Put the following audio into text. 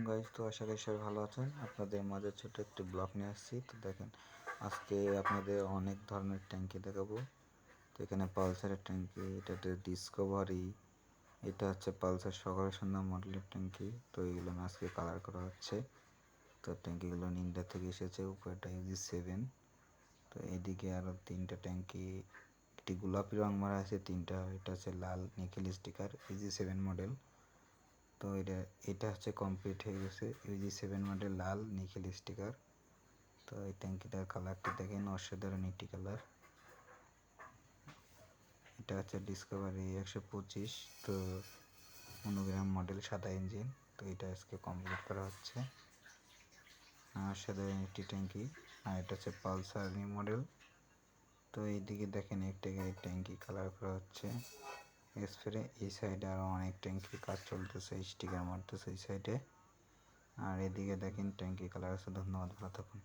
Guys, তো আশা করি সবাই ভালো আছেন। আপনাদের মাঝে ছোট একটি ব্লগ নিয়ে আসছি। তো দেখেন, আজকে আপনাদের অনেক ধরনের ট্যাঙ্কি দেখাবো। তো এখানে পালসারের ট্যাঙ্কি, এটাতে ডিসকভারি, এটা হচ্ছে পালসার সকাল সন্ধ্যা মডেলের ট্যাঙ্কি। তো এগুলো আজকে কালার করা হচ্ছে। তো ট্যাঙ্কিগুলো ইন্ডিয়া থেকে এসেছে, উপরেটা UG7। তো এদিকে আরও তিনটা ট্যাঙ্কি, একটি গোলাপি রং মারা আছে, তিনটা, এটা হচ্ছে লাল নিকেল স্টিকার UG7 মডেল। তো এটা হচ্ছে কমপ্লিট হয়ে গেছে, UG7 মডেল লাল নিকেল স্টিকার। তো এই ট্যাঙ্কিটার কালারটি দেখেন, অসাধারণ একটি কালার। এটা হচ্ছে ডিসকভারি 125, তো মনোগ্রাম মডেল, সাদা ইঞ্জিন। তো এটা আজকে কমপ্লিট করা হচ্ছে, অসাধারণ একটি ট্যাঙ্কি। আর এটা হচ্ছে পালসার নিউ মডেল। তো এইদিকে দেখেন একটা ট্যাঙ্কি কালার করা হচ্ছে স্প্রে। এই সাইডে আরও অনেক ট্যাঙ্কি কাজ চলতেছে, স্টিকার মারতেছে এই সাইডে। আর এদিকে দেখেন ট্যাঙ্কি কালার আছে। ধন্যবাদ, ভালো থাকুন।